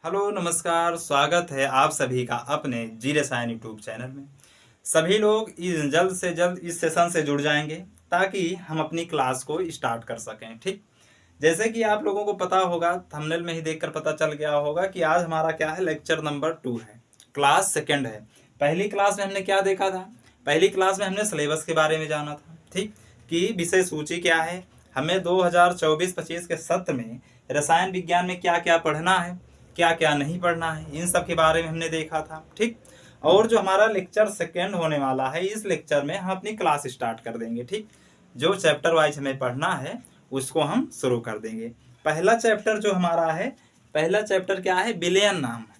Hello नमस्कार, स्वागत है आप सभी का अपने जी रसायन यूट्यूब चैनल में। सभी लोग जल्द से जल्द इस सेशन से जुड़ जाएंगे ताकि हम अपनी क्लास को स्टार्ट कर सकें। ठीक, जैसे कि आप लोगों को पता होगा, थंबनेल में ही देखकर पता चल गया होगा कि आज हमारा क्या है, लेक्चर नंबर 2 है, क्लास सेकंड है। पहली क्लास में हमने क्या देखा था? पहली क्लास में हमने सिलेबस के बारे में जाना था। ठीक, कि विषय सूची क्या है, हमें 2024-25 के सत्र में रसायन विज्ञान में क्या क्या पढ़ना है, क्या क्या नहीं पढ़ना है, इन सब के बारे में हमने देखा था। ठीक, और जो हमारा लेक्चर सेकेंड होने वाला है, इस लेक्चर में हम अपनी क्लास स्टार्ट कर देंगे। ठीक, जो चैप्टर वाइज हमें पढ़ना है उसको हम शुरू कर देंगे। पहला चैप्टर जो हमारा है, पहला चैप्टर क्या है, बिलियन नाम है।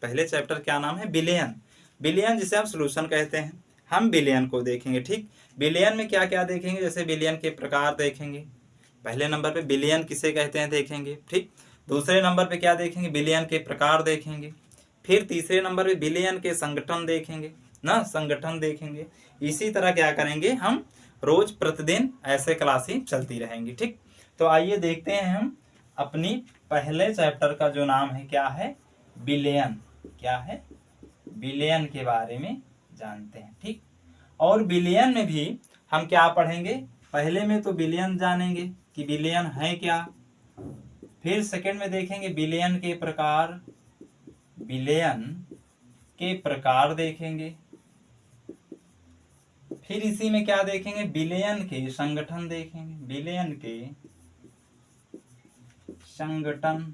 पहले चैप्टर क्या नाम है? बिलियन। बिलियन जिसे हम सोल्यूशन कहते हैं, हम बिलियन को देखेंगे। ठीक, बिलियन में क्या क्या देखेंगे, जैसे बिलियन के प्रकार देखेंगे। पहले नंबर पे बिलियन किसे कहते हैं देखेंगे। ठीक, दूसरे नंबर पे क्या देखेंगे, बिलियन के प्रकार देखेंगे। फिर तीसरे नंबर पे बिलियन के संगठन देखेंगे ना, संगठन देखेंगे। इसी तरह क्या करेंगे, हम रोज प्रतिदिन ऐसे क्लासें चलती रहेंगी। ठीक, तो आइए देखते हैं हम अपनी पहले चैप्टर का जो नाम है क्या है, बिलियन। क्या है? बिलियन के बारे में जानते हैं। ठीक, और बिलियन में भी हम क्या पढ़ेंगे, पहले में तो बिलियन जानेंगे कि बिलियन है क्या, फिर सेकंड में देखेंगे बिलियन के प्रकार, बिलियन के प्रकार देखेंगे। फिर इसी में क्या देखेंगे, बिलियन के संगठन देखेंगे, बिलियन के संगठन।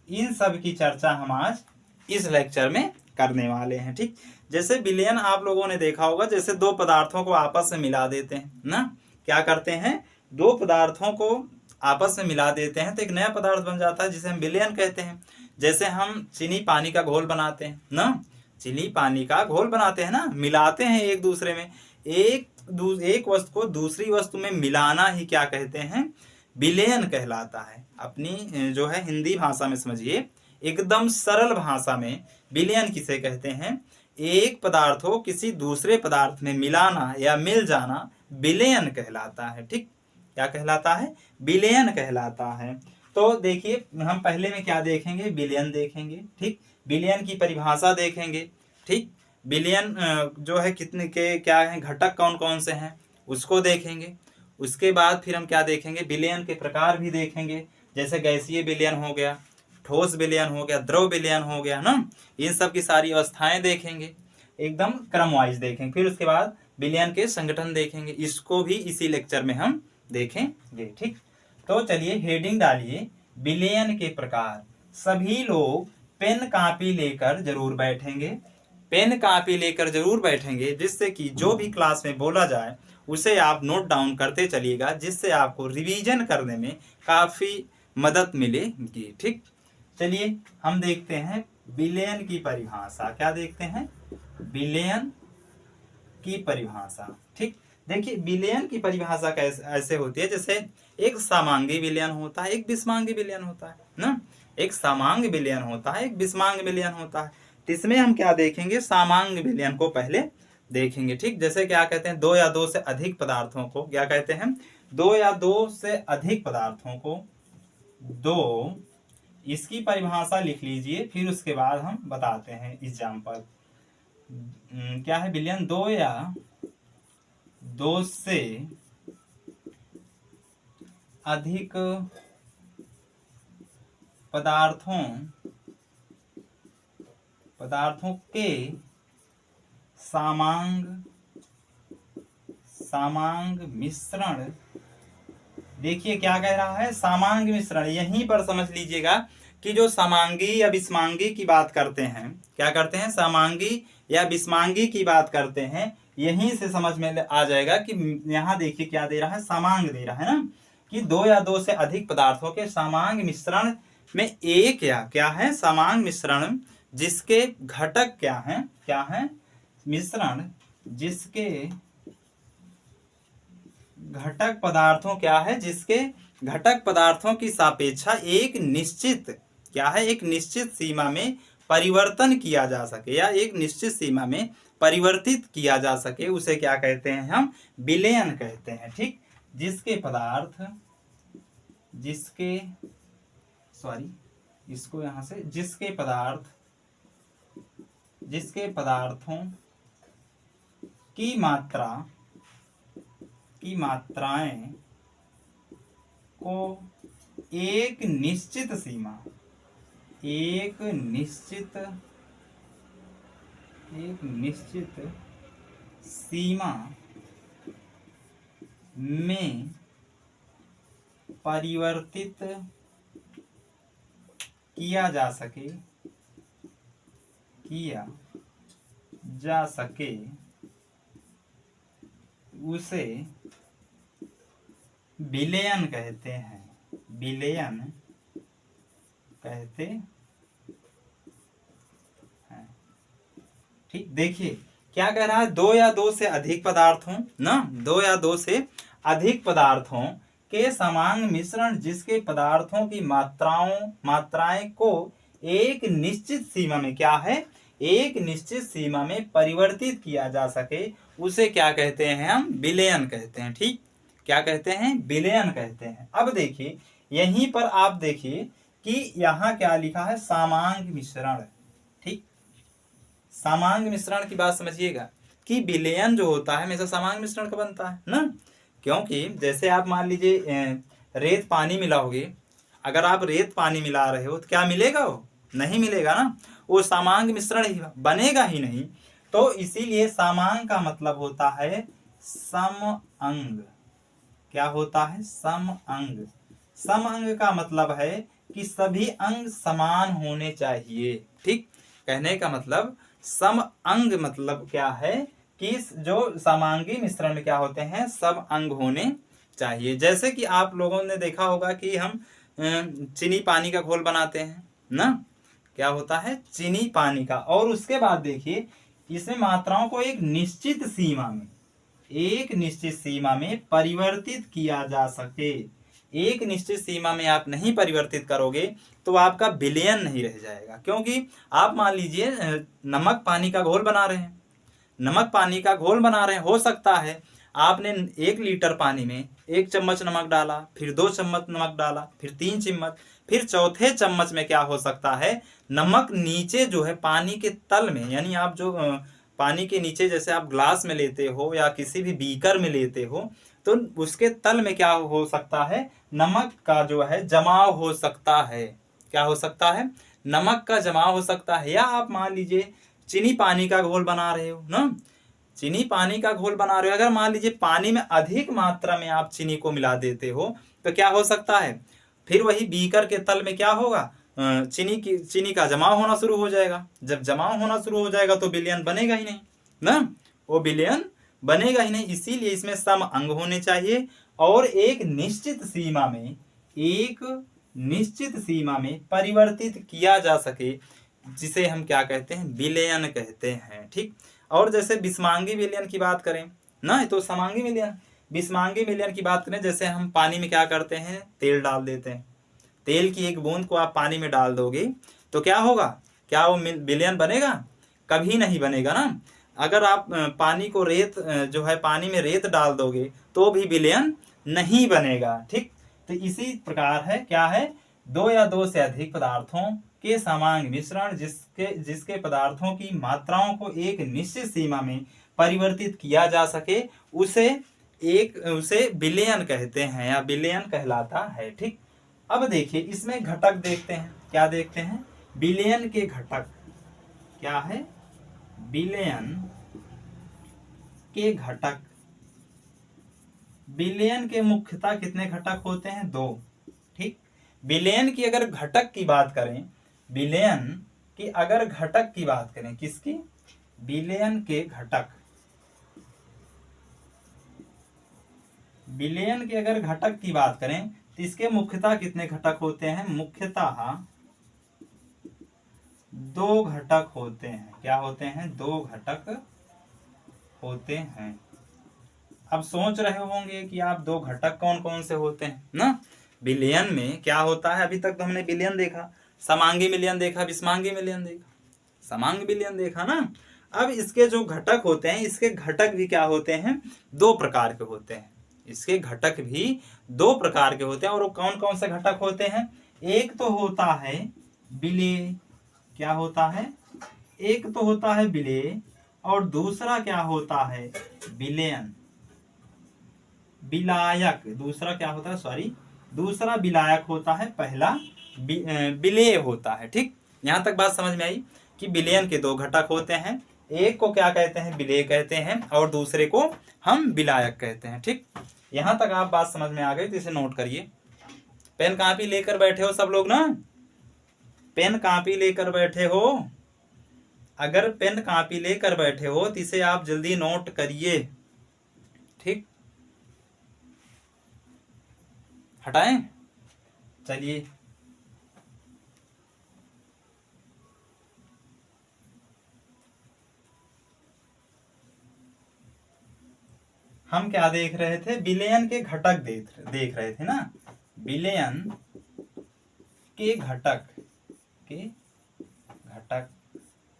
इन सब की चर्चा हम आज इस लेक्चर में करने वाले हैं। ठीक, जैसे बिलियन आप लोगों ने देखा होगा, जैसे दो पदार्थों को आपस में मिला देते हैं ना, क्या करते हैं, दो पदार्थों को आपस में मिला देते हैं तो एक नया पदार्थ बन जाता है जिसे हम बिलियन कहते हैं। जैसे हम चीनी पानी का घोल बनाते हैं ना, चीनी पानी का घोल बनाते हैं ना, मिलाते हैं एक दूसरे में। एक वस्तु को दूसरी वस्तु में मिलाना ही क्या कहते हैं, विलयन कहलाता है। अपनी जो है हिंदी भाषा में समझिए, एकदम सरल भाषा में विलयन किसे कहते हैं, एक पदार्थ को किसी दूसरे पदार्थ में मिलाना या मिल जाना विलयन कहलाता है। ठीक, क्या कहलाता है? विलयन कहलाता है। तो देखिए, हम पहले में क्या देखेंगे, विलयन देखेंगे। ठीक, विलयन की परिभाषा देखेंगे। ठीक, विलयन जो है कितने के क्या है, घटक कौन कौन से हैं उसको देखेंगे। उसके बाद फिर हम क्या देखेंगे, विलयन के प्रकार भी देखेंगे। जैसे गैसीय विलयन हो गया, ठोस विलयन हो गया, द्रव विलयन हो गया ना, इन सब की सारी अवस्थाएं देखेंगे, एकदम क्रम वाइज देखेंगे। फिर उसके बाद विलयन के संगठन देखेंगे, इसको भी इसी लेक्चर में हम देखेंगे। ठीक, तो चलिए हेडिंग डालिए, विलयन के प्रकार। सभी लोग पेन कापी लेकर जरूर बैठेंगे, पेन कापी लेकर जरूर बैठेंगे, जिससे कि जो भी क्लास में बोला जाए उसे आप नोट डाउन करते चलिएगा, जिससे आपको रिवीजन करने में काफी मदद मिलेगी। ठीक, चलिए हम देखते हैं विलयन की परिभाषा। क्या देखते हैं? विलयन की परिभाषा। ठीक, देखिए विलयन की परिभाषा कैसे ऐसे होती है, जैसे एक समांगी विलयन होता है, एक विषमांगी विलयन होता है ना, एक समांग विलयन होता है, एक विषमांग विलयन होता है। तो इसमें हम क्या देखेंगे, समांग विलयन को पहले देखेंगे। ठीक, जैसे क्या कहते हैं, दो या दो से अधिक पदार्थों को क्या कहते हैं, दो या दो से अधिक पदार्थों को, दो, इसकी परिभाषा लिख लीजिए, फिर उसके बाद हम बताते हैं एग्जाम्पल। क्या है विलयन, दो या दो से अधिक पदार्थों के सामांग मिश्रण। देखिए क्या कह रहा है, सामांग मिश्रण। यहीं पर समझ लीजिएगा कि जो समांगी या विषमांगी की बात करते हैं, क्या करते हैं, समांगी या विषमांगी की बात करते हैं, यहीं से समझ में आ जाएगा कि यहाँ देखिए क्या दे रहा है, समांग दे रहा है ना, कि दो या दो से अधिक पदार्थों के समांग मिश्रण में एक या क्या है, समांग मिश्रण जिसके घटक क्या है, मिश्रण जिसके घटक पदार्थों क्या है, जिसके घटक पदार्थों की सापेक्षा एक निश्चित क्या है, एक निश्चित सीमा में परिवर्तन किया जा सके या एक निश्चित सीमा में परिवर्तित किया जा सके, उसे क्या कहते हैं, हम विलयन कहते हैं। ठीक, जिसके इसको यहां से जिसके पदार्थों की मात्राएं को एक निश्चित सीमा में परिवर्तित किया जा सके उसे विलयन कहते हैं। ठीक, देखिए क्या कह रहा है, दो या दो से अधिक पदार्थों के समांग मिश्रण जिसके पदार्थों की मात्राएं को एक निश्चित सीमा में एक निश्चित सीमा में परिवर्तित किया जा सके उसे क्या कहते हैं हम? विलयन कहते हैं। ठीक, क्या कहते हैं? विलयन कहते हैं। अब देखिए यहीं पर आप देखिए कि यहाँ क्या लिखा है? समांग मिश्रण। ठीक, समांग मिश्रण की बात समझिएगा कि विलयन जो होता है हमेशा समांग मिश्रण का बनता है ना, क्योंकि जैसे आप मान लीजिए रेत पानी मिलाओगे, अगर आप रेत पानी मिला रहे हो तो क्या मिलेगा? वो नहीं मिलेगा ना, वो समांग मिश्रण ही बनेगा ही नहीं। तो इसीलिए समांग का मतलब होता है समअंग। क्या होता है? समअंग। समअंग का मतलब है कि सभी अंग समान होने चाहिए। ठीक, कहने का मतलब समअंग मतलब क्या है कि जो समांगी मिश्रण में क्या होते हैं? सब अंग होने चाहिए। जैसे कि आप लोगों ने देखा होगा कि हम चीनी पानी का घोल बनाते हैं ना, क्या होता है? चीनी पानी का। और उसके बाद देखिए इसमें मात्राओं को एक निश्चित सीमा में परिवर्तित किया जा सके। एक निश्चित सीमा में आप नहीं परिवर्तित करोगे तो आपका विलयन नहीं रह जाएगा। क्योंकि आप मान लीजिए नमक पानी का घोल बना रहे हैं, हो सकता है आपने 1 लीटर पानी में 1 चम्मच नमक डाला, फिर 2 चम्मच नमक डाला, फिर 3 चम्मच, फिर चौथे चम्मच में क्या हो सकता है? नमक नीचे जो है पानी के तल में, यानी आप जो पानी के नीचे जैसे आप ग्लास में लेते हो या किसी भी बीकर में लेते हो तो उसके तल में क्या हो सकता है? नमक का जो है जमाव हो सकता है। क्या हो सकता है? नमक का जमाव हो सकता है। या आप मान लीजिए चीनी पानी का घोल बना रहे हो ना, अगर मान लीजिए पानी में अधिक मात्रा में आप चीनी को मिला देते हो तो क्या हो सकता है? फिर वही बीकर के तल में क्या होगा? चीनी का जमाव होना शुरू हो जाएगा। जब जमाव होना शुरू हो जाएगा तो विलयन बनेगा ही नहीं ना, वो विलयन बनेगा ही नहीं। इसीलिए इसमें सम अंग होने चाहिए और एक निश्चित सीमा में परिवर्तित किया जा सके, जिसे हम क्या कहते हैं? विलयन कहते हैं। ठीक, और जैसे विषमांगी विलयन की बात करें ना, तो समांगी विलयन की बात करें, जैसे हम पानी में क्या करते हैं? तेल डाल देते हैं। तेल की एक बूंद को आप पानी में डाल दोगे तो क्या होगा? क्या वो विलयन बनेगा? कभी नहीं बनेगा ना। अगर आप पानी में रेत डाल दोगे तो भी विलयन नहीं बनेगा। ठीक, तो इसी प्रकार है, क्या है? 2 या 2 से अधिक पदार्थों के समांग मिश्रण जिसके पदार्थों की मात्राओं को एक निश्चित सीमा में परिवर्तित किया जा सके उसे विलयन कहते हैं या विलयन कहलाता है। ठीक, अब देखिए इसमें घटक देखते हैं। क्या देखते हैं? विलयन के घटक। क्या है? विलयन के घटक। विलयन के मुख्यतः कितने घटक होते हैं? 2। ठीक, विलयन की अगर घटक की बात करें, किसकी? विलयन के घटक। विलयन के अगर घटक की बात करें तो इसके मुख्यतः कितने घटक होते हैं? मुख्यतः 2 घटक होते हैं। क्या होते हैं? 2 घटक होते हैं। अब सोच रहे होंगे कि आप 2 घटक कौन कौन से होते हैं ना। विलयन में क्या होता है? अभी तक तो हमने विलयन देखा, समांगी विलयन देखा, विषमांगी विलयन देखा, समांग विलयन देखा ना। अब इसके जो घटक होते हैं, इसके घटक भी क्या होते हैं? 2 प्रकार के होते हैं। इसके घटक भी 2 प्रकार के होते हैं। और वो कौन कौन से घटक होते हैं? एक तो होता है विलेय क्या होता है, एक तो होता है विलेय और दूसरा क्या होता है विलयन, विलायक। दूसरा क्या होता है, सॉरी, दूसरा विलायक होता है, पहला विलेय होता है। ठीक, यहां तक बात समझ में आई कि विलयन के दो घटक होते हैं, एक को क्या कहते हैं विलेय कहते हैं और दूसरे को हम विलायक कहते हैं। ठीक, यहां तक आप बात समझ में आ गई तो इसे नोट करिए। पेन कापी लेकर बैठे हो सब लोग ना, पेन कापी लेकर बैठे हो, अगर पेन कापी लेकर बैठे हो तो इसे आप जल्दी नोट करिए। ठीक, हटाएं, चलिए हम क्या देख रहे थे, विलयन के घटक देख रहे थे ना, विलयन के घटक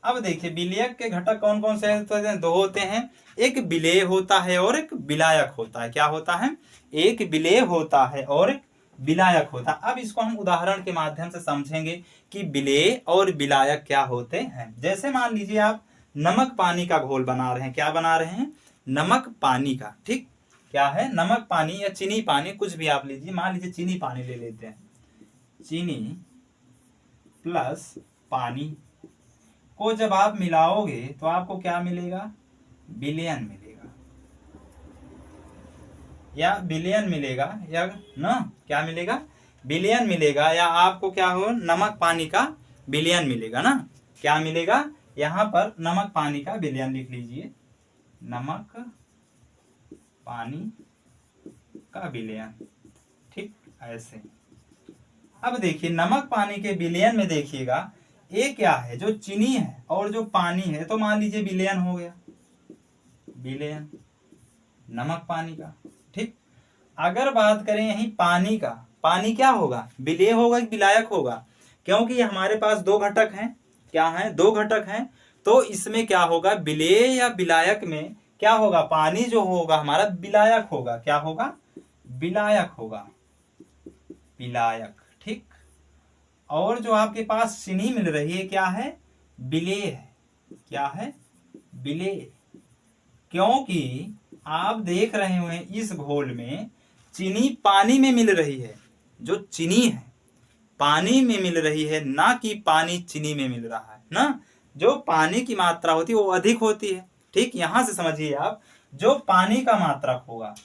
अब देखिए विलयक के घटक कौन कौन से हैं, दो होते हैं, एक विलेय होता है और एक विलायक होता है। क्या होता है, एक विलेय होता है और एक विलायक होता है। अब इसको हम उदाहरण के माध्यम से समझेंगे कि विलेय और विलायक क्या होते हैं। जैसे मान लीजिए आप नमक पानी का घोल बना रहे हैं, क्या बना रहे हैं, नमक पानी का। ठीक, क्या है, नमक पानी या चीनी पानी, कुछ भी आप लीजिए, मान लीजिए चीनी पानी ले लेते हैं, चीनी प्लस पानी को जब आप मिलाओगे तो आपको क्या मिलेगा, विलयन मिलेगा, या विलयन मिलेगा, या ना क्या मिलेगा, विलयन मिलेगा, या आपको क्या हो, नमक पानी का विलयन मिलेगा ना। क्या मिलेगा, यहां पर नमक पानी का विलयन लिख लीजिए, नमक पानी का विलयन। ठीक, ऐसे। अब देखिए नमक पानी के विलयन में देखिएगा, ये क्या है, जो चीनी है और जो पानी है, तो मान लीजिए विलयन हो गया, विलयन नमक पानी का। ठीक, अगर बात करें यही पानी का, पानी क्या होगा, विलेय होगा कि विलायक होगा, क्योंकि हमारे पास दो घटक हैं, क्या है, दो घटक हैं, तो इसमें क्या होगा, विलेय या विलायक में क्या होगा, पानी जो होगा हमारा विलायक होगा, क्या होगा, विलायक होगा, विलायक। ठीक, और जो आपके पास चीनी मिल रही है क्या है, विलेय है, क्या है, विलेय, क्योंकि आप देख रहे हुए इस घोल में चीनी पानी में मिल रही है, जो चीनी है पानी में मिल रही है, ना कि पानी चीनी में मिल रहा है ना। जो पानी की मात्रा होती है वो अधिक होती है। ठीक, यहां से समझिए आप, जो पानी का मात्रक होगा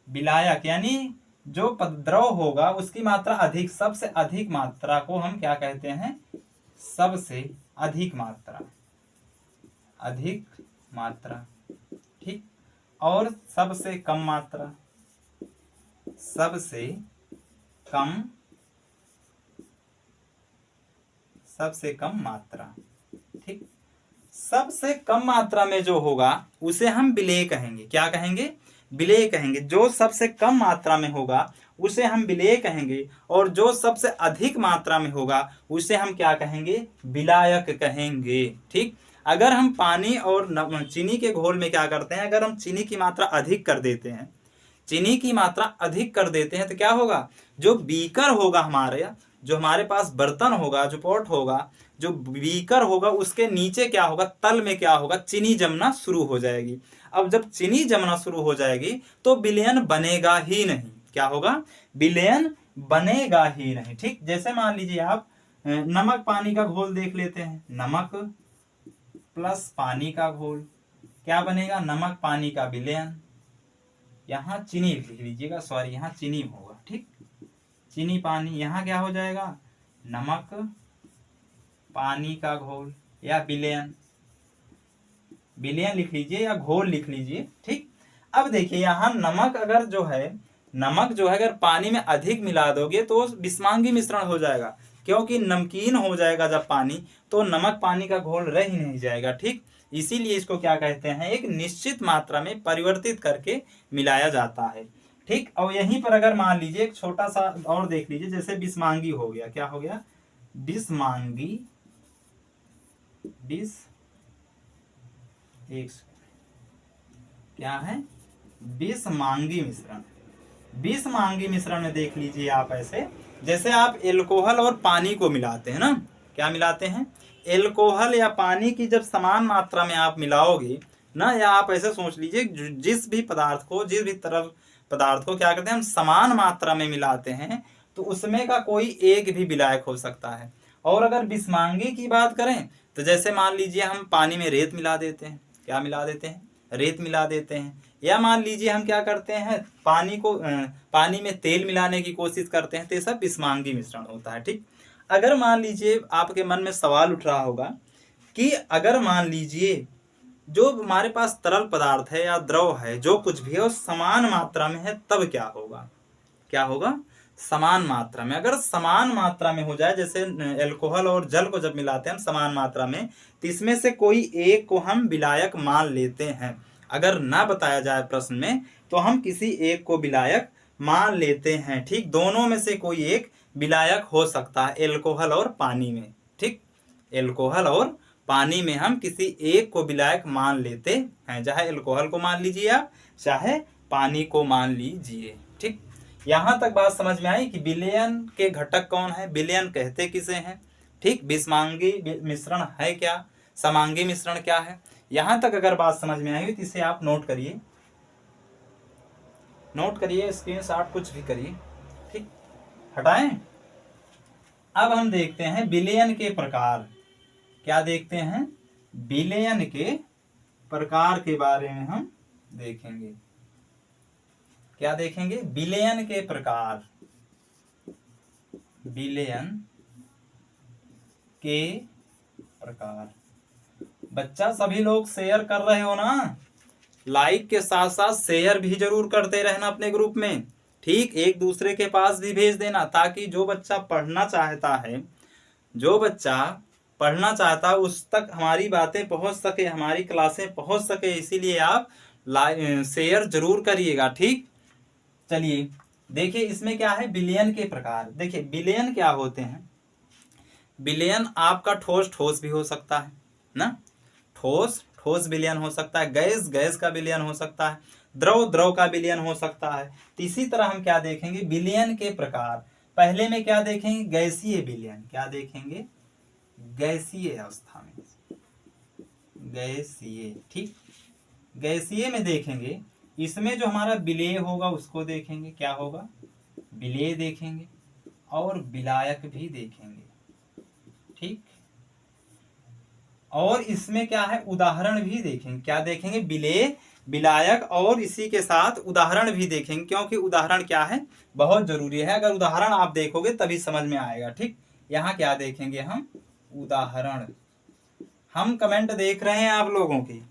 विलायक, यानी जो द्रव होगा उसकी मात्रा अधिक, सबसे अधिक मात्रा को हम क्या कहते हैं, सबसे अधिक मात्रा, अधिक मात्रा। ठीक, और सबसे कम मात्रा, सबसे कम, सबसे कम मात्रा। ठीक, सबसे कम मात्रा में जो होगा उसे हम विलेय कहेंगे, क्या कहेंगे, विलेय कहेंगे। जो सबसे कम मात्रा में होगा उसे हम विलेय कहेंगे, और जो सबसे अधिक मात्रा में होगा उसे हम क्या कहेंगे, विलायक कहेंगे। ठीक, अगर हम पानी और चीनी के घोल में क्या करते हैं, अगर हम चीनी की मात्रा अधिक कर देते हैं, चीनी की मात्रा अधिक कर देते हैं, तो क्या होगा, जो बीकर होगा हमारे, जो हमारे पास बर्तन होगा, जो पॉट होगा, जो बीकर होगा, उसके नीचे क्या होगा, तल में क्या होगा, चीनी जमना शुरू हो जाएगी। अब जब चीनी जमना शुरू हो जाएगी तो विलयन बनेगा ही नहीं, क्या होगा, विलयन बनेगा ही नहीं। ठीक, जैसे मान लीजिए आप नमक पानी का घोल देख लेते हैं, नमक प्लस पानी का घोल, क्या बनेगा, नमक पानी का विलयन, यहाँ चीनी लिख लीजिएगा, सॉरी यहाँ चीनी होगा। ठीक, चीनी पानी, यहाँ क्या हो जाएगा, नमक पानी का घोल या विलयन, विलयन लिख लीजिए या घोल लिख लीजिए। ठीक, अब देखिए यहाँ नमक अगर जो है, नमक जो है अगर पानी में अधिक मिला दोगे तो विषमांगी मिश्रण हो जाएगा, क्योंकि नमकीन हो जाएगा जब पानी, तो नमक पानी का घोल रह ही नहीं जाएगा। ठीक, इसीलिए इसको क्या कहते हैं, एक निश्चित मात्रा में परिवर्तित करके मिलाया जाता है। ठीक, और यहीं पर अगर मान लीजिए एक छोटा सा और देख लीजिए, जैसे विषमांगी हो गया, क्या हो गया, विषमांगी, क्या है, विषमांगी मिश्रण। विषमांगी मिश्रण में देख लीजिए आप ऐसे, जैसे आप एल्कोहल और पानी को मिलाते हैं ना, क्या मिलाते हैं, एल्कोहल या पानी की जब समान मात्रा में आप मिलाओगे ना, या आप ऐसे सोच लीजिए जिस भी पदार्थ को, जिस भी तरल पदार्थ को क्या करते हैं हम समान मात्रा में मिलाते हैं, तो उसमें का कोई एक भी विलायक हो सकता है। और अगर बिस्मांगी की बात करें तो जैसे मान लीजिए हम पानी में रेत मिला देते हैं, क्या मिला देते हैं, रेत मिला देते हैं, या मान लीजिए हम क्या करते हैं पानी में तेल मिलाने की कोशिश करते हैं, तो ये सब बिस्मांगी मिश्रण होता है। ठीक, अगर मान लीजिए आपके मन में सवाल उठ रहा होगा कि अगर मान लीजिए जो हमारे पास तरल पदार्थ है या द्रव है, जो कुछ भी है वो समान मात्रा में है, तब क्या होगा, क्या होगा, समान मात्रा में। अगर समान मात्रा में हो जाए, जैसे एल्कोहल और जल को जब मिलाते हैं हम समान मात्रा में, तो इसमें से कोई एक को हम विलायक मान लेते हैं। अगर ना बताया जाए प्रश्न में तो हम किसी एक को विलायक मान लेते हैं। ठीक, दोनों में से कोई एक विलायक हो सकता है एल्कोहल और पानी में। ठीक, एल्कोहल और पानी में हम किसी एक को विलायक मान लेते हैं, चाहे एल्कोहल को मान लीजिए आप, चाहे पानी को मान लीजिए। ठीक, यहां तक बात समझ में आई कि विलयन के घटक कौन है, विलयन कहते किसे हैं। ठीक, बिस्मांगी मिश्रण है क्या, समांगी मिश्रण क्या है, यहां तक अगर बात समझ में आई तो इसे आप नोट करिए, नोट करिए, स्क्रीनशॉट कुछ भी करिए। ठीक, हटाएं। अब हम देखते हैं विलयन के प्रकार, क्या देखते हैं, विलयन के प्रकार के बारे में हम देखेंगे। क्या देखेंगे, विलयन के प्रकार, विलयन के प्रकार। बच्चा सभी लोग शेयर कर रहे हो ना, लाइक के साथ साथ शेयर भी जरूर करते रहना अपने ग्रुप में। ठीक, एक दूसरे के पास भी भेज देना, ताकि जो बच्चा पढ़ना चाहता है, जो बच्चा पढ़ना चाहता है उस तक हमारी बातें पहुंच सके, हमारी क्लासें पहुंच सके, इसीलिए आप शेयर जरूर करिएगा। ठीक, चलिए देखिए इसमें क्या है, विलयन के प्रकार। देखिए विलयन क्या होते हैं, विलयन आपका ठोस ठोस भी हो सकता है ना, ठोस ठोस विलयन हो सकता है, गैस गैस का विलयन हो सकता है, द्रव द्रव का विलयन हो सकता है। तो इसी तरह हम क्या देखेंगे, विलयन के प्रकार। पहले में क्या देखेंगे, गैसीय विलयन, क्या देखेंगे, गैसीय अवस्था में, गैसीय। ठीक, गैसीय में देखेंगे, इसमें जो हमारा विलेय होगा उसको देखेंगे, क्या होगा, विलेय देखेंगे, और विलायक भी देखेंगे। ठीक, और इसमें क्या है, उदाहरण भी देखेंगे, क्या देखेंगे, विलेय विलायक, और इसी के साथ उदाहरण भी देखेंगे, क्योंकि उदाहरण क्या है, बहुत जरूरी है। अगर उदाहरण आप देखोगे तभी समझ में आएगा। ठीक, यहाँ क्या देखेंगे हम, उदाहरण। हम कमेंट देख रहे हैं आप लोगों की,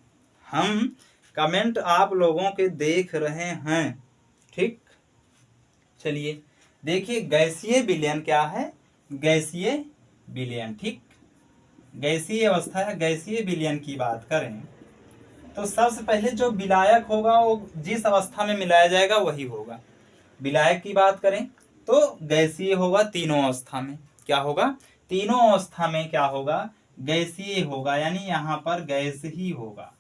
हम कमेंट आप लोगों के देख रहे हैं। ठीक, चलिए देखिए गैसीय विलयन क्या है, गैसीय विलयन। ठीक, गैसीय अवस्था है, गैसीय विलयन की बात करें तो सबसे पहले जो विलायक होगा वो जिस अवस्था में मिलाया जाएगा वही होगा। विलायक की बात करें तो गैसीय होगा तीनों अवस्था में, क्या होगा, तीनों अवस्था में क्या होगा, गैसीय होगा, यानी यहाँ पर गैस ही होगा।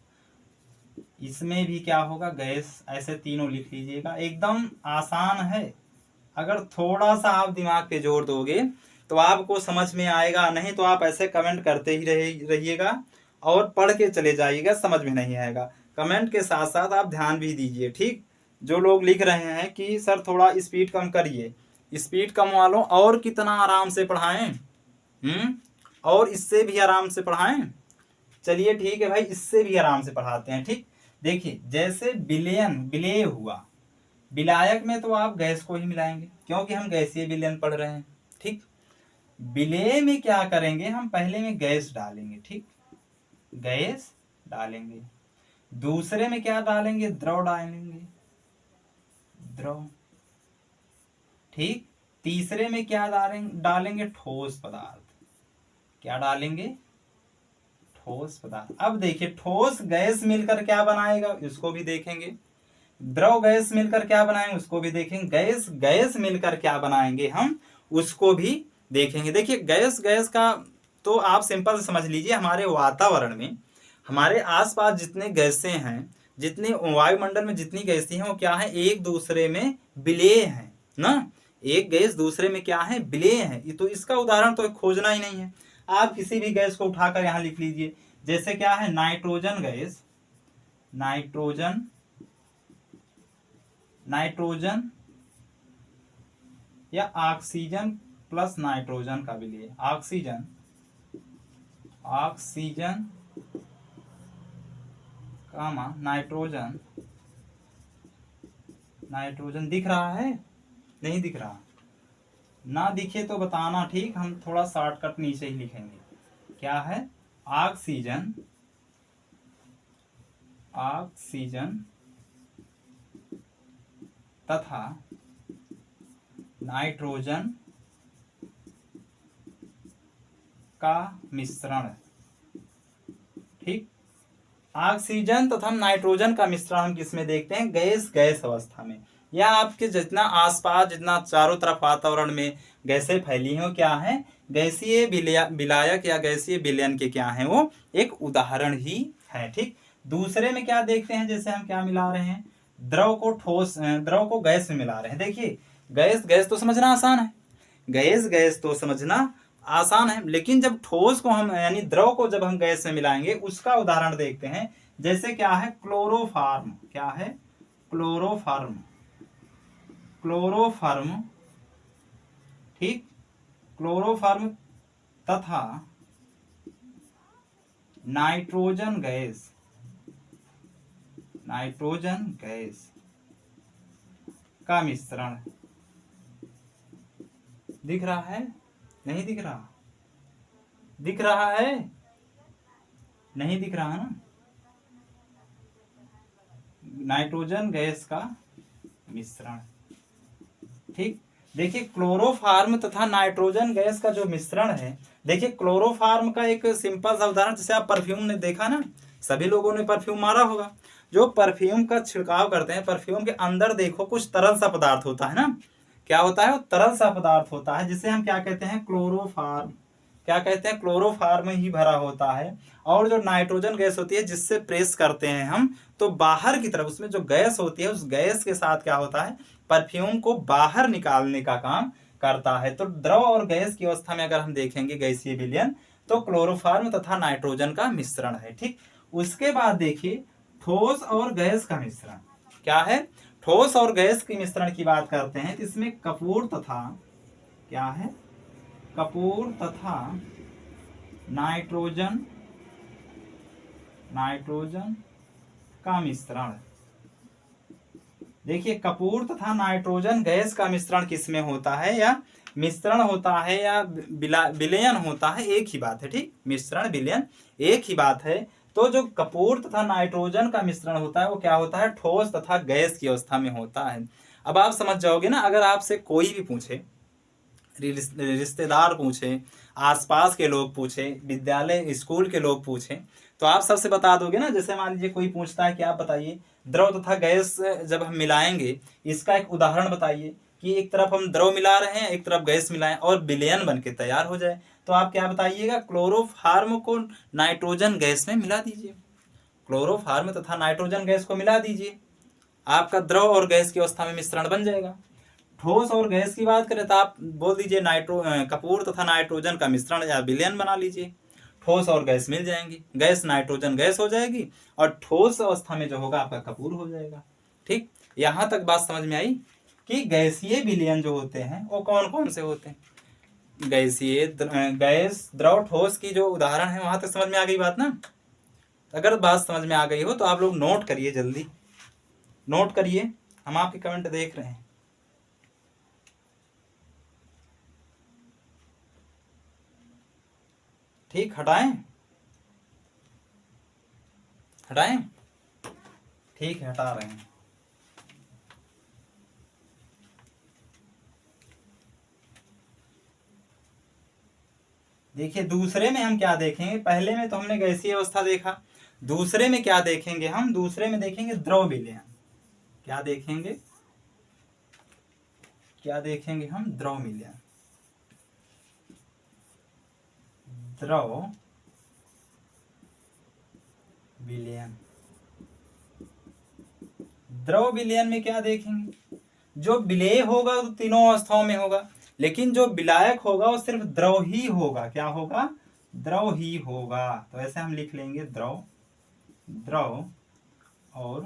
इसमें भी क्या होगा, गैस। ऐसे तीनों लिख लीजिएगा, एकदम आसान है। अगर थोड़ा सा आप दिमाग पे जोर दोगे तो आपको समझ में आएगा, नहीं तो आप ऐसे कमेंट करते ही रहिएगा और पढ़ के चले जाइएगा, समझ में नहीं आएगा। कमेंट के साथ साथ आप ध्यान भी दीजिए। ठीक, जो लोग लिख रहे हैं कि सर थोड़ा स्पीड कम करिए, स्पीड कम वालों और कितना आराम से पढ़ाएं, और इससे भी आराम से पढ़ाएं। चलिए ठीक है भाई, इससे भी आराम से पढ़ाते हैं। ठीक, देखिए जैसे विलयन, विलेय हुआ, विलायक में तो आप गैस को ही मिलाएंगे क्योंकि हम गैसीय विलयन पढ़ रहे हैं। ठीक, विलेय में क्या करेंगे, हम पहले में गैस डालेंगे। ठीक, गैस डालेंगे, दूसरे में क्या डालेंगे, द्रव डालेंगे, द्रव। ठीक, तीसरे में क्या डालेंगे, ठोस पदार्थ, क्या डालेंगे, ठोस पदार्थ। अब देखिए ठोस गैस मिलकर क्या बनाएगा उसको भी देखेंगे, द्रव गैस मिलकर क्या बनाएंगे उसको भी देखेंगे, गैस गैस मिलकर क्या बनाएंगे हम उसको भी देखेंगे। देखिए गैस गैस का तो आप सिंपल से समझ लीजिए, हमारे वातावरण में, हमारे आसपास जितने गैसें हैं, जितने वायुमंडल में जितनी गैसें हैं वो क्या है, एक दूसरे में विलेय हैं ना, एक गैस दूसरे में क्या है, विलय है। ये तो इसका उदाहरण तो खोजना ही नहीं है। आप किसी भी गैस को उठाकर यहां लिख लीजिए, जैसे क्या है, नाइट्रोजन गैस, नाइट्रोजन नाइट्रोजन या ऑक्सीजन प्लस नाइट्रोजन का विलय, ऑक्सीजन ऑक्सीजन कामा नाइट्रोजन, नाइट्रोजन दिख रहा है, नहीं दिख रहा, ना दिखे तो बताना, ठीक, हम थोड़ा शॉर्टकट नीचे ही लिखेंगे। क्या है, ऑक्सीजन ऑक्सीजन तथा नाइट्रोजन का मिश्रण, ठीक। ऑक्सीजन तथा नाइट्रोजन का मिश्रण हम किसमें देखते हैं, गैस गैस अवस्था में, या आपके जितना आसपास, जितना चारों तरफ वातावरण में गैसें फैली हैं वो क्या है, गैसीय विलायक या गैसीय विलयन के क्या है, वो एक उदाहरण ही है, ठीक। दूसरे में क्या देखते हैं, जैसे हम क्या मिला रहे हैं, द्रव को ठोस, द्रव को गैस में मिला रहे हैं। देखिए गैस गैस तो समझना आसान है, गैस गैस तो समझना आसान है, लेकिन जब ठोस को हम यानी द्रव को जब हम गैस में मिलाएंगे, उसका उदाहरण देखते हैं। जैसे क्या है, क्लोरोफार्म, क्या है, क्लोरोफार्म, क्लोरोफार्म, ठीक, क्लोरोफार्म तथा नाइट्रोजन गैस, नाइट्रोजन गैस का मिश्रण, दिख रहा है, नहीं दिख रहा, दिख रहा है, नहीं दिख रहा ना, नाइट्रोजन गैस का मिश्रण, ठीक। देखिए क्लोरोफार्म तथा नाइट्रोजन गैस का जो मिश्रण है, देखिए क्लोरोफार्म का एक सिंपल सा उदाहरण, जैसे आप परफ्यूम ने देखा ना, सभी लोगों ने परफ्यूम मारा होगा, जो परफ्यूम का छिड़काव करते हैं, परफ्यूम के अंदर देखो कुछ तरल सा पदार्थ होता है ना, क्या होता है, वो तरल सा पदार्थ होता है, जिसे हम क्या कहते हैं, क्लोरोफार्म, क्या कहते हैं, क्लोरोफार्म ही भरा होता है। और जो नाइट्रोजन गैस होती है, जिससे प्रेस करते हैं हम, तो बाहर की तरफ उसमें जो गैस होती है, उस गैस के साथ क्या होता है, परफ्यूम को बाहर निकालने का काम करता है। तो द्रव और गैस की अवस्था में अगर हम देखेंगे गैसीय विलयन, तो क्लोरोफार्म तथा नाइट्रोजन का मिश्रण है, ठीक। उसके बाद देखिए ठोस और गैस का मिश्रण, क्या है, ठोस और गैस के मिश्रण की बात करते हैं, तो इसमें कपूर तथा, क्या है, कपूर तथा नाइट्रोजन, नाइट्रोजन का मिश्रण। देखिए कपूर तथा नाइट्रोजन गैस का मिश्रण किसमें होता है, या मिश्रण होता है या विलयन होता है, एक ही बात है, ठीक, मिश्रण विलयन एक ही बात है। तो जो कपूर तथा नाइट्रोजन का मिश्रण होता है, वो क्या होता है, ठोस तथा गैस की अवस्था में होता है। अब आप समझ जाओगे ना, अगर आपसे कोई भी पूछे, रिश्तेदार पूछे, आसपास के लोग पूछे, विद्यालय स्कूल के लोग पूछे, तो आप सबसे बता दोगे ना। जैसे मान लीजिए कोई पूछता है कि आप बताइए द्रव तथा गैस जब हम मिलाएंगे, इसका एक उदाहरण बताइए, कि एक तरफ हम द्रव मिला रहे हैं, एक तरफ गैस मिलाएं और विलयन बन के तैयार हो जाए, तो आप क्या बताइएगा, क्लोरोफार्म को नाइट्रोजन गैस में मिला दीजिए, क्लोरोफार्म तथा नाइट्रोजन गैस को मिला दीजिए, आपका द्रव और गैस की अवस्था में मिश्रण बन जाएगा। ठोस और गैस की बात करें तो आप बोल दीजिए कपूर तथा नाइट्रोजन का मिश्रण या विलयन बना लीजिए, ठोस और गैस मिल जाएंगी, गैस नाइट्रोजन गैस हो जाएगी, और ठोस अवस्था में जो होगा आपका कपूर हो जाएगा, ठीक। यहां तक बात समझ में आई कि गैसीय विलयन जो होते हैं वो कौन कौन से होते हैं, गैसीय गैस द्रव ठोस की जो उदाहरण है, वहां तक समझ में आ गई बात ना। अगर बात समझ में आ गई हो तो आप लोग नोट करिए, जल्दी नोट करिए, हम आपके कमेंट देख रहे हैं। ठीक, हटाएं, हटाएं, ठीक है, हटा रहे हैं। देखिए दूसरे में हम क्या देखेंगे, पहले में तो हमने गैसीय अवस्था देखा, दूसरे में क्या देखेंगे हम, दूसरे में देखेंगे द्रव विलयन, क्या देखेंगे, क्या देखेंगे हम, द्रव विलयन, द्रव विलयन। द्रव विलयन में क्या देखेंगे, जो विलेय होगा तो तीनों अवस्थाओं में होगा, लेकिन जो विलायक होगा वो सिर्फ द्रव ही होगा। क्या होगा? द्रव ही होगा। तो ऐसे हम लिख लेंगे द्रव, द्रव और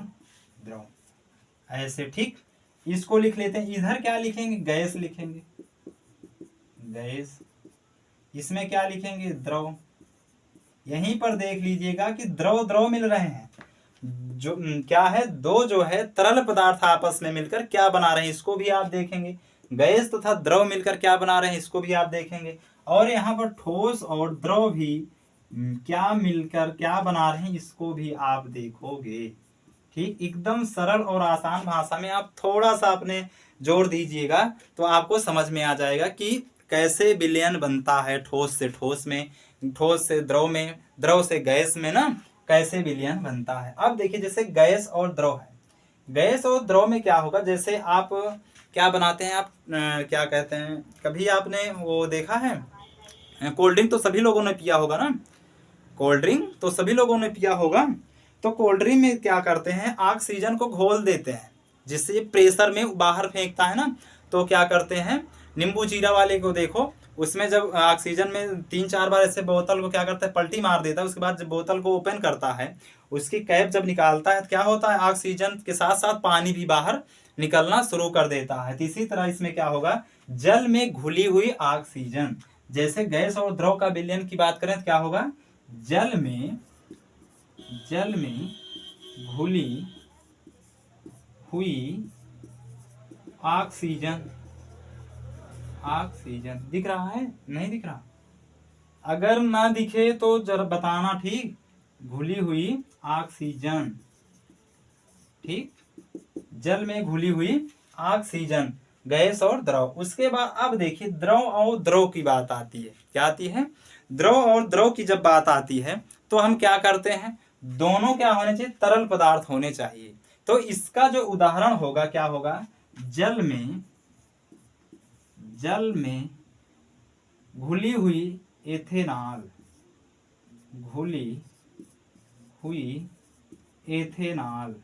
द्रव, ऐसे। ठीक, इसको लिख लेते हैं। इधर क्या लिखेंगे? गैस लिखेंगे, गैस। इसमें क्या लिखेंगे? द्रव। यहीं पर देख लीजिएगा कि द्रव द्रव मिल रहे हैं। जो क्या है, दो जो है तरल पदार्थ आपस में मिलकर क्या बना रहे हैं इसको भी आप देखेंगे। गैस तथा द्रव मिलकर क्या बना रहे हैं इसको भी आप देखेंगे। और यहाँ पर ठोस और द्रव भी क्या मिलकर क्या बना रहे हैं इसको भी आप देखोगे। ठीक, एकदम सरल और आसान भाषा में आप थोड़ा सा अपने जोर दीजिएगा तो आपको समझ में आ जाएगा कि कैसे विलयन बनता है ठोस से ठोस में, ठोस से द्रव में, द्रव से गैस में ना, कैसे विलयन बनता है। अब देखिए, जैसे गैस और द्रव है, गैस और द्रव में क्या होगा, जैसे आप क्या बनाते हैं, आप क्या कहते हैं, कभी आपने वो देखा है, कोल्ड ड्रिंक तो सभी लोगों ने पिया होगा ना, कोल्ड ड्रिंक तो सभी लोगों ने पिया होगा। तो कोल्ड ड्रिंक में क्या करते हैं, ऑक्सीजन को घोल देते हैं, जिससे प्रेशर में बाहर फेंकता है ना। तो क्या करते हैं, नींबू जीरा वाले को देखो, उसमें जब ऑक्सीजन में 3-4 बार ऐसे बोतल को क्या करता है, पलटी मार देता है। उसके बाद जब बोतल को ओपन करता है, उसकी कैप जब निकालता है तो क्या होता है, ऑक्सीजन के साथ साथ पानी भी बाहर निकलना शुरू कर देता है। तो इसी तरह इसमें क्या होगा, जल में घुली हुई ऑक्सीजन, जैसे गैस और द्रव का विलयन की बात करें तो क्या होगा, जल में घुली हुई ऑक्सीजन, ऑक्सीजन दिख रहा है? नहीं दिख रहा? अगर ना दिखे तो जरा बताना। ठीक, घुली हुई ऑक्सीजन, ठीक, जल में घुली हुई ऑक्सीजन, गैस और द्रव। उसके बाद अब देखिए, द्रव और द्रव की बात आती है। क्या आती है? द्रव और द्रव की जब बात आती है तो हम क्या करते हैं, दोनों क्या होने चाहिए, तरल पदार्थ होने चाहिए। तो इसका जो उदाहरण होगा क्या होगा, जल में घुली हुई एथेनॉल, घुली हुई एथेनॉल,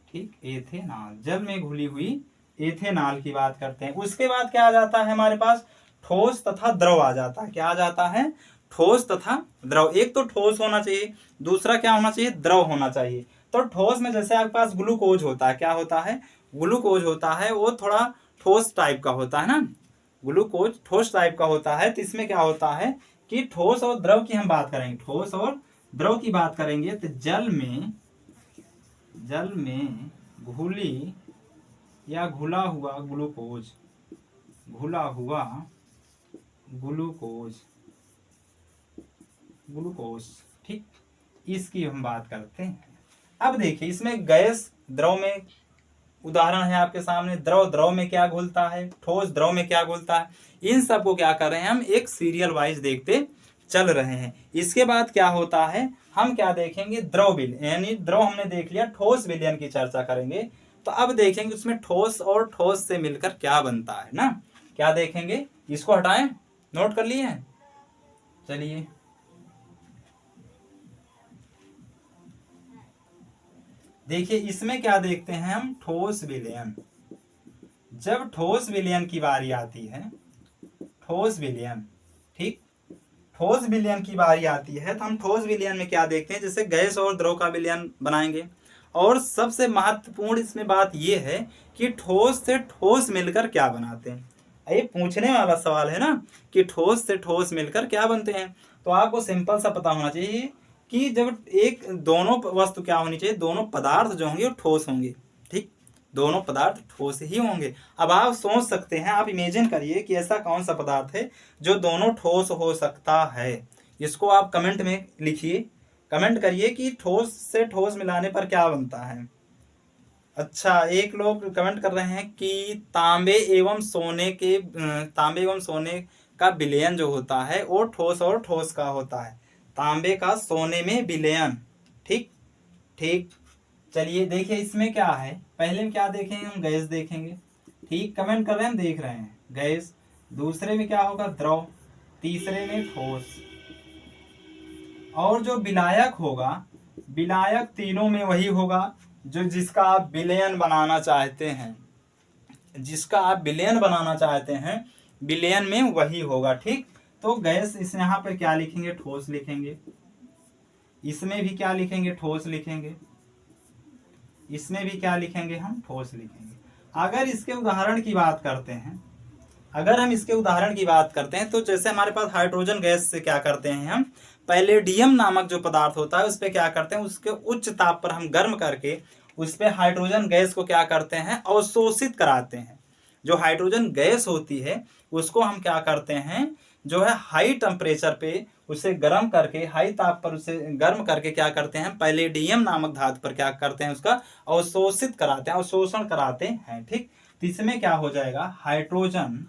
ठीक, एथेनॉल, जल में घुली हुई एथेनॉल की बात करते हैं। उसके बाद क्या आ जाता है हमारे पास, ठोस तथा द्रव आ जाता है। क्या आ जाता है, ठोस तथा द्रव। एक तो ठोस होना चाहिए, दूसरा क्या होना चाहिए, द्रव होना चाहिए। तो ठोस में जैसे आपके पास ग्लूकोज होता है, क्या होता है, ग्लूकोज होता है, वो थोड़ा ठोस टाइप का होता है ना, ग्लूकोज ठोस टाइप का होता है। तो इसमें क्या होता है कि ठोस और द्रव की हम बात करेंगे, ठोस और द्रव की बात करेंगे तो जल में घुली या घुला हुआ ग्लूकोज, घुला हुआ ग्लूकोज, ठीक, इसकी हम बात करते हैं। अब देखिए, इसमें गैस द्रव में उदाहरण है आपके सामने, द्रव द्रव में क्या घुलता है, ठोस द्रव में क्या घुलता है, इन सब को क्या कर रहे हैं हम, एक सीरियल वाइज देखते चल रहे हैं। इसके बाद क्या होता है, हम क्या देखेंगे, द्रव विलयन, यानी द्रव हमने देख लिया, ठोस विलयन की चर्चा करेंगे। तो अब देखेंगे उसमें ठोस और ठोस से मिलकर क्या बनता है ना, क्या देखेंगे। इसको हटाएं, नोट कर लिए हैं, चलिए देखिए, इसमें क्या देखते हैं हम, ठोस विलयन। जब ठोस विलयन की बारी आती है, ठोस विलयन, ठीक, ठोस विलयन की बारी आती है तो हम ठोस विलयन में क्या देखते हैं, जैसे गैस और द्रव का विलयन बनाएंगे। और सबसे महत्वपूर्ण इसमें बात यह है कि ठोस से ठोस मिलकर क्या बनाते हैं। ये पूछने वाला सवाल है ना कि ठोस से ठोस मिलकर क्या बनते हैं। तो आपको सिंपल सा पता होना चाहिए कि जब एक दोनों वस्तु क्या होनी चाहिए, दोनों पदार्थ जो होंगे वो ठोस होंगे, ठीक, दोनों पदार्थ ठोस ही होंगे। अब आप सोच सकते हैं, आप इमेजिन करिए कि ऐसा कौन सा पदार्थ है जो दोनों ठोस हो सकता है। इसको आप कमेंट में लिखिए, कमेंट करिए कि ठोस से ठोस मिलाने पर क्या बनता है। अच्छा, एक लोग कमेंट कर रहे हैं कि तांबे एवं सोने का विलयन जो होता है वो ठोस और ठोस का होता है, तांबे का सोने में विलयन, ठीक ठीक। चलिए देखिए, इसमें क्या है, पहले क्या देखेंगे हम, गैस देखेंगे, ठीक, कमेंट कर रहे हैं, हम देख रहे हैं गैस। दूसरे में क्या होगा, द्रव, तीसरे में ठोस। और जो विलायक होगा, विलायक तीनों में वही होगा जो जिसका आप विलयन बनाना चाहते हैं, जिसका आप विलयन बनाना चाहते हैं, विलयन में वही होगा। ठीक, तो गैस इस यहाँ पे क्या लिखेंगे, ठोस लिखेंगे। इसमें भी क्या लिखेंगे, ठोस लिखेंगे। इसमें भी क्या लिखेंगे, हम ठोस लिखेंगे। अगर इसके उदाहरण की बात करते हैं, अगर हम इसके उदाहरण की बात करते हैं, तो जैसे हमारे पास हाइड्रोजन गैस से क्या करते हैं हम, पैलेडियम नामक जो पदार्थ होता है उस पर क्या करते हैं, उसके उच्च ताप पर हम गर्म करके उस पर हाइड्रोजन गैस को क्या करते हैं, अवशोषित कराते हैं। जो हाइड्रोजन गैस होती है उसको हम क्या करते हैं, जो है हाई टेम्परेचर पे उसे गर्म करके, हाई ताप पर उसे गर्म करके क्या करते हैं, पैलेडियम नामक धातु पर क्या करते हैं, उसका अवशोषित कराते हैं, अवशोषण कराते हैं। ठीक, तो इसमें क्या हो जाएगा, हाइड्रोजन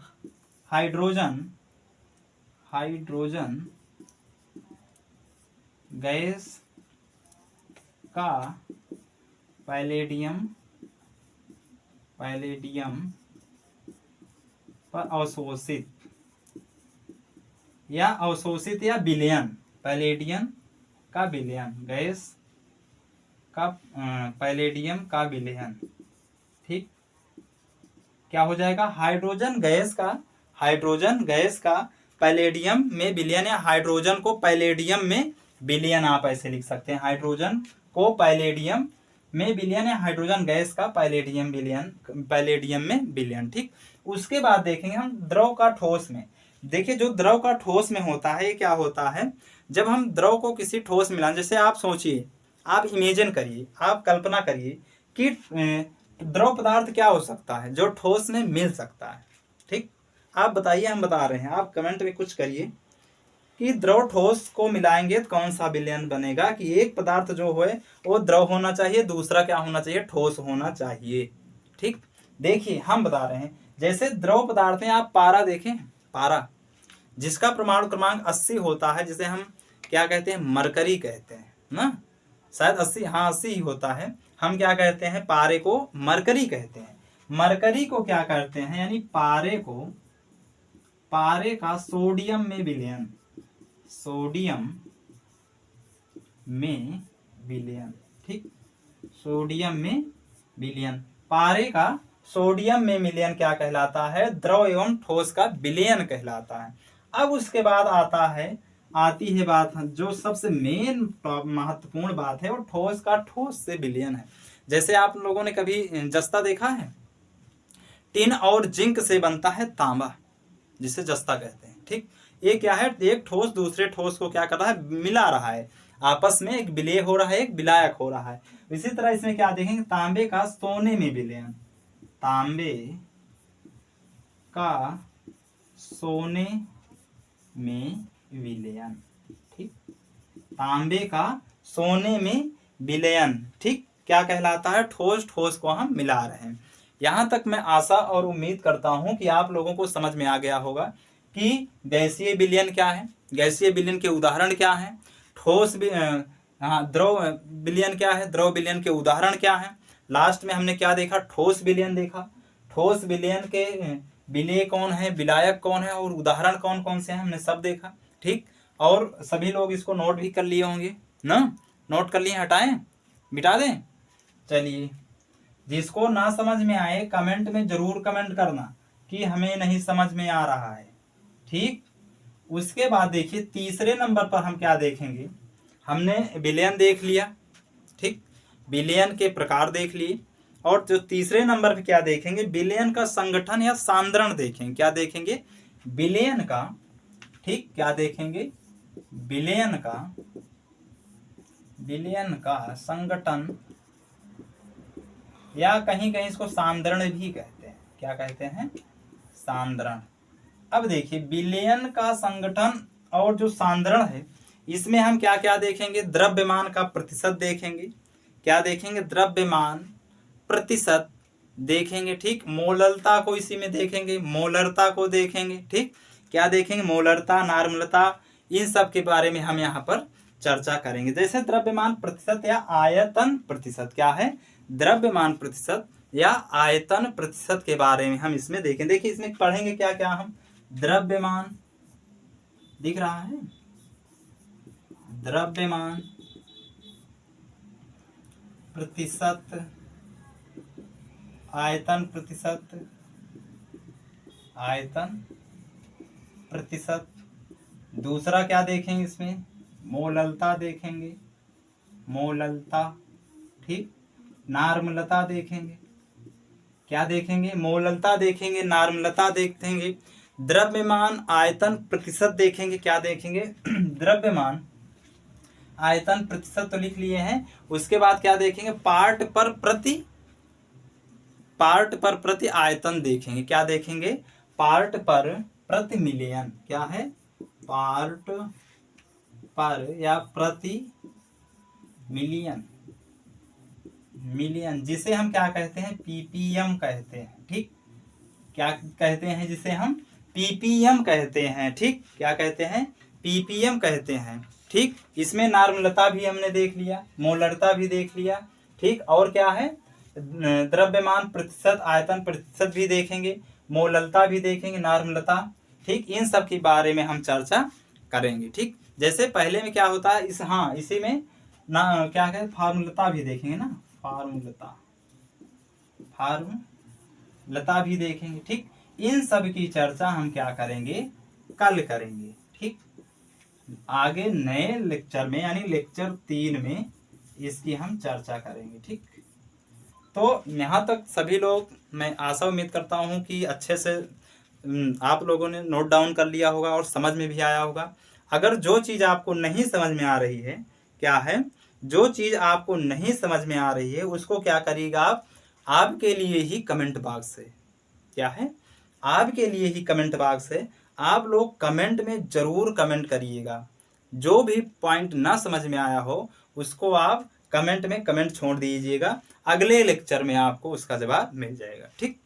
हाइड्रोजन हाइड्रोजन गैस का पैलेडियम पर अवशोषित या अवशोषित या विलयन, पैलेडियम का विलयन, गैस का पैलेडियम का विलयन। ठीक, क्या हो जाएगा, हाइड्रोजन गैस का पैलेडियम में विलयन, या हाइड्रोजन को पैलेडियम में विलयन, आप ऐसे लिख सकते हैं, हाइड्रोजन को पैलेडियम में विलयन या हाइड्रोजन गैस का पैलेडियम में विलयन। ठीक, उसके बाद देखेंगे हम द्रव का ठोस में। देखिए जो द्रव का ठोस में होता है, ये क्या होता है, जब हम द्रव को किसी ठोस मिलाएं, जैसे आप सोचिए, आप इमेजिन करिए, आप कल्पना करिए कि द्रव पदार्थ क्या हो सकता है जो ठोस में मिल सकता है। ठीक, आप बताइए, हम बता रहे हैं, आप कमेंट में कुछ करिए कि द्रव ठोस को मिलाएंगे तो कौन सा विलयन बनेगा, कि एक पदार्थ जो है वो द्रव होना चाहिए, दूसरा क्या होना चाहिए, ठोस होना चाहिए। ठीक, देखिए हम बता रहे हैं, जैसे द्रव पदार्थ में आप पारा देखें, पारा जिसका परमाणु क्रमांक 80 होता है, जिसे हम क्या कहते हैं, मरकरी कहते हैं ना, शायद 80, हाँ 80 ही होता है। हम क्या कहते हैं, पारे को मरकरी कहते हैं। मरकरी को क्या करते हैं, यानी पारे का सोडियम में विलयन, सोडियम में विलयन। ठीक, सोडियम में विलयन, पारे का सोडियम में विलयन क्या कहलाता है, द्रव एवं ठोस का विलयन कहलाता है। अब उसके बाद आती है बात जो सबसे मेन महत्वपूर्ण बात है, वो ठोस का ठोस से विलयन है। जैसे आप लोगों ने कभी जस्ता देखा है, टिन और जिंक से बनता है तांबा, जिसे जस्ता कहते हैं। ठीक, ये क्या है, एक ठोस दूसरे ठोस को क्या कर रहा है, मिला रहा है, आपस में एक विलय हो रहा है, एक विलायक हो रहा है। इसी तरह इसमें क्या देखेंगे, तांबे का सोने में विलयन, तांबे का सोने में विलयन। ठीक, तांबे का सोने में विलयन, ठीक, क्या कहलाता है, ठोस को हम मिला रहे हैं। यहां तक मैं आशा और उम्मीद करता हूं कि आप लोगों को समझ में आ गया होगा कि गैसीय विलयन क्या है, गैसीय विलयन के उदाहरण क्या है, ठोस द्रव विलयन क्या है, द्रव विलयन के उदाहरण क्या है। लास्ट में हमने क्या देखा, ठोस विलयन देखा, ठोस विलयन के विलय कौन है, विलायक कौन है, और उदाहरण कौन कौन से हैं, हमने सब देखा। ठीक, और सभी लोग इसको नोट भी कर लिए होंगे ना, नोट कर लिए, हटाएं, मिटा दें। चलिए, जिसको ना समझ में आए कमेंट में जरूर कमेंट करना कि हमें नहीं समझ में आ रहा है। ठीक, उसके बाद देखिए तीसरे नंबर पर हम क्या देखेंगे, हमने विलयन देख लिया। ठीक, विलयन के प्रकार देख लिए, और जो तीसरे नंबर पे क्या देखेंगे, विलयन का संगठन या सांद्रण देखेंगे। क्या देखेंगे, विलयन का, ठीक, क्या देखेंगे, विलयन का संगठन, या कहीं कहीं इसको सांद्रण भी कहते हैं। क्या कहते हैं, सांद्रण। अब देखिए विलयन का संगठन और जो सांद्रण है, इसमें हम क्या क्या देखेंगे, द्रव्यमान का प्रतिशत देखेंगे। क्या देखेंगे, द्रव्यमान प्रतिशत देखेंगे। ठीक, मोलरता को इसी में देखेंगे, मोलरता को देखेंगे। ठीक, क्या देखेंगे, मोलरता, नार्मलता, इन सब के बारे में हम यहाँ पर चर्चा करेंगे। जैसे द्रव्यमान प्रतिशत या आयतन प्रतिशत, क्या है, द्रव्यमान प्रतिशत या आयतन प्रतिशत के बारे में हम इसमें देखें। देखिए इसमें पढ़ेंगे क्या क्या हम, द्रव्यमान दिख रहा है, द्रव्यमान प्रतिशत, आयतन प्रतिशत, आयतन प्रतिशत। दूसरा क्या देखेंगे इसमें, मोललता देखेंगे, मोललता, ठीक। नार्मलता देखेंगे, क्या देखेंगे, मोललता देखेंगे, नार्मलता देखेंगे। द्रव्यमान आयतन प्रतिशत देखेंगे, क्या देखेंगे द्रव्यमान आयतन प्रतिशत तो लिख लिए हैं। उसके बाद क्या देखेंगे, पार्ट पर प्रति आयतन देखेंगे, क्या देखेंगे, पार्ट पर प्रति मिलियन, क्या है, पार्ट पर या प्रति मिलियन, मिलियन, जिसे हम क्या कहते हैं, पीपीएम कहते हैं, ठीक। क्या कहते हैं, जिसे हम पीपीएम कहते हैं, ठीक। क्या कहते हैं, पीपीएम कहते हैं, ठीक। इसमें नार्मलता भी हमने देख लिया, मोलरता भी देख लिया, ठीक। और क्या है, द्रव्यमान प्रतिशत, आयतन प्रतिशत भी देखेंगे, मोललता भी देखेंगे, नार्मलता, ठीक। इन सब के बारे में हम चर्चा करेंगे, ठीक। जैसे पहले में क्या होता है, इसी में ना क्या कहते, फार्मूलता भी देखेंगे ना, फार्मूलता भी देखेंगे, ठीक। इन सब की चर्चा हम क्या करेंगे, कल करेंगे, ठीक। आगे नए लेक्चर में यानी लेक्चर 3 में इसकी हम चर्चा करेंगे, ठीक। तो यहाँ तक सभी लोग, मैं आशा उम्मीद करता हूँ कि अच्छे से आप लोगों ने नोट डाउन कर लिया होगा और समझ में भी आया होगा। अगर जो चीज़ आपको नहीं समझ में आ रही है, क्या है, जो चीज़ आपको नहीं समझ में आ रही है उसको क्या करिएगा आप, आपके लिए ही कमेंट बॉक्स है, क्या है, आपके लिए ही कमेंट बॉक्स है। आप लोग कमेंट में ज़रूर कमेंट करिएगा। जो भी पॉइंट ना समझ में आया हो उसको आप कमेंट में कमेंट छोड़ दीजिएगा, अगले लेक्चर में आपको उसका जवाब मिल जाएगा, ठीक।